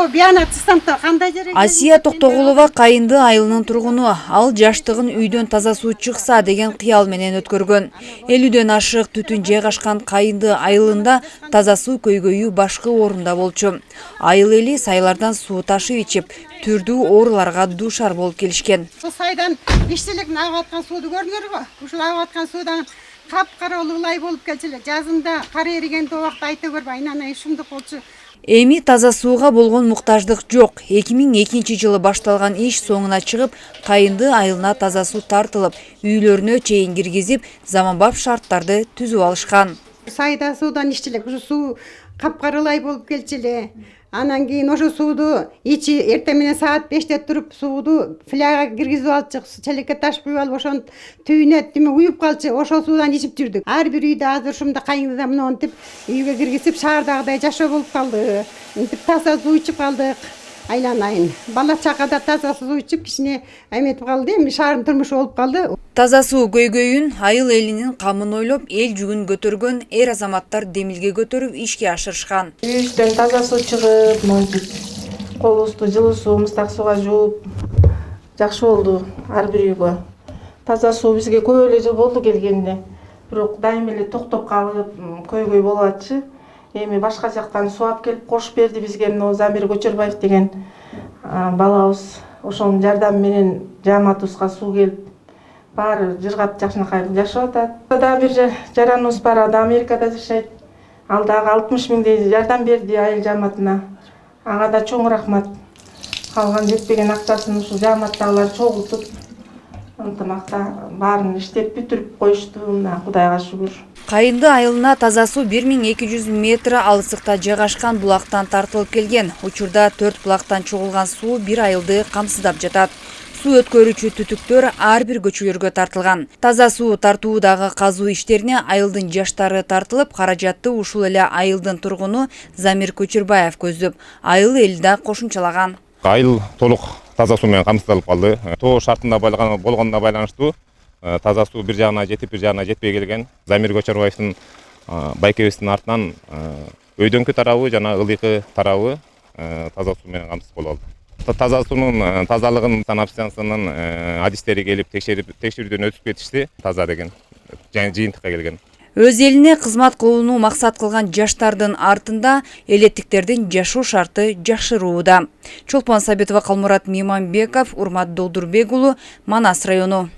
Асия Токтогулова Кайынды айылынын тургуну. Ал жаштыгын үйдөн таза суу чыкса деген кыял менен өткөргөн. 50ден ашык түтүн жайгашкан Кайынды айылында таза суу көйгөйү башкы орунда болчу. Айыл эли сайлардан суу ташып ичип, түрдүү ооруларга дуушар болуп келишкен. Сайдан иштелек агып аткан сууду көрдүңөрбү? Ушул агып аткан суудан капкара улуулай болуп келчү. Жазында кар эригенде убакта айта көрбү, айнанай шумдук болчу. Эми таза сууга болгон муктаждык жок. 2002 жылы башталган иш соңуна чыгып, Кайынды айылына таза суу тартылып, үйлөрүнө чейин киргизип, заманбап шарттарды түзүп алышкан. Сайда суудан иштелек, ушу суу капкаралай болуп келчү. Анан кийин ошо сууду ичи эртең менен саат 5те туруп сууду фляга киргизип алчык, челекке ташып куюп алып, ошонун түбүнө тиме уюп калчы. Ошол суудан ичип жүрдүк. Ар бир үйдө азыр ушунда Кайындыда монтип үйгө киргизип, шаардагыдай жашоо болуп калды. Мынтип таза суу ичип калдык. Айланайын. Бала чакада таза суу ичип кичине эметип калды. Эми шаардын турмушу болуп калды. Таза суу көйгөйүн, айыл элинин камын ойлоп, эл жүгүн көтөргөн эр азаматтар демилге көтөрүп ишке ашырышкан. Үйүштөн таза суу чыгып, монтип, колубузду жылуу суу, мыстак сууга жууп, жакшы болду ар бир үйгө. Таза суу бизге көп эле жыл болду келгенине. Бирок дайыма эле токтоп калып, көйгөй болуп атчы. Эми башка жактан суу алып келип кошуп берди бизге, мына Замир Көчөрбаев деген балабыз. Ошонун жардамы менен жааматыбызга суу келип, баары жыргап жакшынакай жашап атат. Дагы бир жараныбыз бар, ада Америкада жашайт. Ал дагы 60 миңдей жардам берди айыл жааматына. Ага да чоң рахмат. Калган жетпеген акчасын ушул жааматтагылар чогултуп, ынтымакта баарын иштеп бүтүрүп коюшту. Мына Кудайга шүгүр. Кайынды айылына таза суу 1200 метр алысыкта жайгашкан булактан тартылып келген. Учурда 4 булактан чогулган суу бир айылды камсыздап жатат. Суу өткөрүүчү түтүктөр ар бир көчөлөргө тартылган. Таза суу тартуудагы казуу иштерине айылдын жаштары тартылып, каражатты ушул эле айылдын тургуну Замир Көчөрбаев көздөп, айыл эли да кошумчалаган. Айыл толук таза суу менен камсыздалып калды. Тоо шартында болгонуна байланыштуу таза суу бир жагына жетип, бир жагына жетпей келген. Замир Көчөрбаевдин байкебиздин артынан өйдөңкү тарабы жана ылдыйкы тарабы таза суу менен камсыз болуп алды. Таза суунун тазалыгын санапстанциянын адистери келип текшерүүдөн өтүп кетишти. Таза деген жыйынтыкка келген. Өз элине кызмат кылууну максат кылган жаштардын артында элеттиктердин жашоо шарты жакшырууда. Чолпон Сабитова, Калмурат Мейманбеков, Урмат Долдурбек уулу, Манас району.